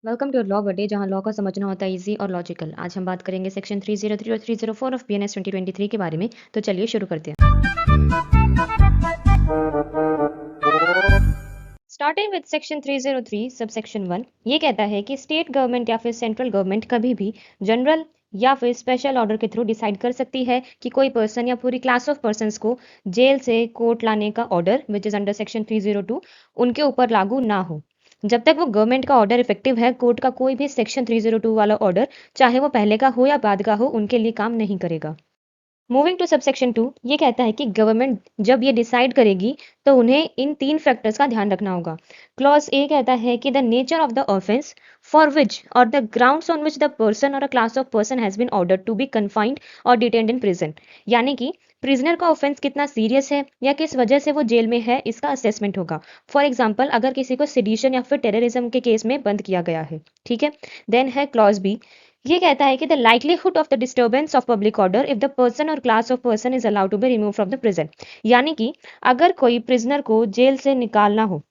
Welcome to law बडे, जहां law का समझना होता है इजी और लॉजिकल। आज हम बात करेंगे सेक्शन 303 और 304 ऑफ बीएनएस 2023 के बारे में। तो चलिए शुरू करते हैं। Starting with section 303 sub section 1, ये कहता है कि स्टेट गवर्नमेंट या फिर सेंट्रल गवर्नमेंट कभी भी जनरल या फिर स्पेशल ऑर्डर के थ्रू डिसाइड कर सकती है कि कोई पर्सन या पूरी क्लास ऑफ पर्संस को जेल से कोर्ट लाने का order which is under section 302 उनके ऊपर लागू ना हो। जब तक वो गवर्नमेंट का ऑर्डर इफेक्टिव है, कोर्ट का कोई भी सेक्शन 302 वाला ऑर्डर, चाहे वो पहले का हो या बाद का हो, उनके लिए काम नहीं करेगा। मूविंग टू सबसेक्शन 2, ये कहता है कि गवर्नमेंट जब ये डिसाइड करेगी तो उन्हें इन 3 फैक्टर्स का ध्यान रखना होगा। क्लॉज ए कहता है कि the nature of the offence for which or the grounds on which the person or a class of person has been ordered to be confined और डिटेन्ड इन प्रिजन, यानी कि प्रिजनर का offence कितना serious है या किस वजह से वो जेल में है, इसका असेसमेंट होगा। फॉर एग्जाम्पल, अगर किसी को सिडिशन या फिर टेररिज्म के केस में बंद किया गया है, ठीक है। देन है क्लॉज बी, ये कहता है कि the likelihood of the disturbance of public order if the person or class of person is allowed to be remove from the prison, यानी कि अगर कोई प्रिजनर को जेल से निकालना हो,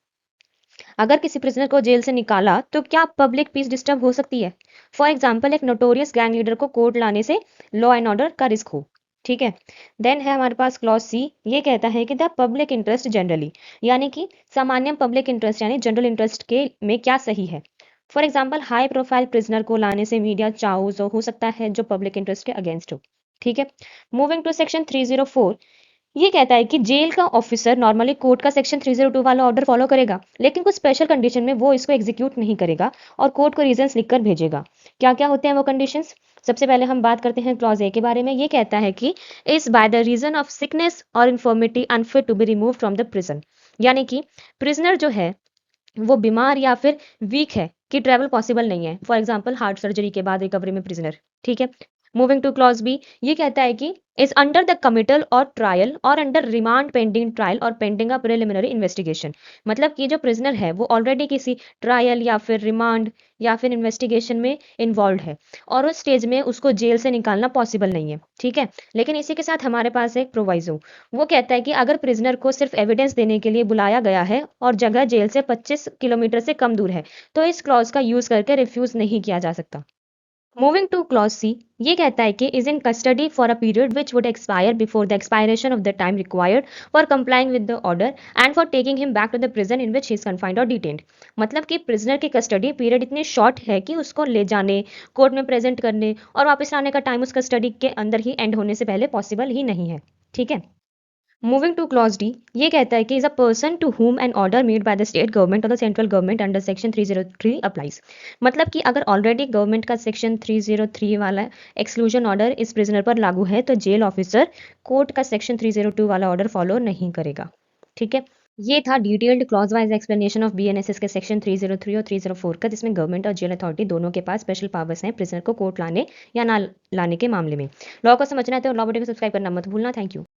अगर किसी प्रिजनर को जेल से निकाला तो क्या पब्लिक पीस डिस्टर्ब हो सकती है। फॉर एग्जाम्पल, एक नोटोरियस गैंग लीडर को कोर्ट लाने से लॉ एंड ऑर्डर का रिस्क हो, ठीक है। देन है हमारे पास क्लॉज सी, ये कहता है कि द पब्लिक इंटरेस्ट जनरली, यानी कि सामान्य पब्लिक इंटरेस्ट यानी जनरल इंटरेस्ट के में क्या सही है। For example, high profile prisoner को लाने से मीडिया चाउज हो सकता है जो पब्लिक इंटरेस्ट के अगेंस्ट हो, ठीक है। मूविंग टू सेक्शन 304, ये कहता है कि जेल का ऑफिसर नॉर्मली कोर्ट का सेक्शन 302 वाला ऑर्डर फॉलो करेगा, लेकिन कुछ स्पेशल कंडीशन में वो इसको एग्जीक्यूट नहीं करेगा और कोर्ट को रीजंस लिखकर भेजेगा। क्या क्या होते हैं वो कंडीशंस? सबसे पहले हम बात करते हैं क्लॉज ए के बारे में। ये कहता है कि is by the reason of sickness or infirmity unfit to be remove from the prison, यानी कि प्रिजनर जो है वो बीमार या फिर वीक है कि ट्रैवल पॉसिबल नहीं है। फॉर एग्जाम्पल, हार्ट सर्जरी के बाद रिकवरी में प्रिजनर, ठीक है। मूविंग टू क्लॉज बी, ये कहता है कि इज अंडर द कमिटल और ट्रायल और अंडर रिमांड पेंडिंग ट्रायल और पेंडिंग अ प्रिलिमिनरी इन्वेस्टिगेशन, मतलब कि जो प्रिजनर है वो ऑलरेडी किसी ट्रायल या फिर रिमांड या फिर इन्वेस्टिगेशन में इन्वॉल्व है और उस स्टेज में उसको जेल से निकालना पॉसिबल नहीं है, ठीक है। लेकिन इसी के साथ हमारे पास एक प्रोवाइजो, वो कहता है कि अगर प्रिजनर को सिर्फ एविडेंस देने के लिए बुलाया गया है और जगह जेल से 25 किलोमीटर से कम दूर है, तो इस क्लॉज का यूज करके रिफ्यूज नहीं किया जा सकता। मूविंग टू क्लॉज सी, ये कहता है कि is in custody for a period which would expire before the expiration of the time required for complying with the order and for taking him back to the prison in which he is confined और detained, मतलब कि prisoner की custody period इतनी short है कि उसको ले जाने, कोर्ट में प्रेजेंट करने और वापस लाने का टाइम उस कस्टडी के अंदर ही एंड होने से पहले पॉसिबल ही नहीं है, ठीक है। मूविंग टू क्लॉज डी, ये कहता है कि is a person to whom an order made by the state government or the central government under section 303 applies, मतलब कि अगर ऑलरेडी गवर्नमेंट का सेक्शन 303 वाला एक्सक्लूजन ऑर्डर इस प्रिजनर पर लागू है तो जेल ऑफिसर कोर्ट का सेक्शन 302 वाला ऑर्डर फॉलो नहीं करेगा, ठीक है। ये था detailed clause wise explanation of BNSS के सेक्शन 303 और 304 का, जिसमें गवर्नमेंट और जेल अथॉरिटी दोनों के पास स्पेशल पावर्स हैं प्रिजनर को कोर्ट लाने या ना लाने के मामले में। लॉ को समझना है तो लॉ बटन को सब्सक्राइब करना मत भूलना। Thank you.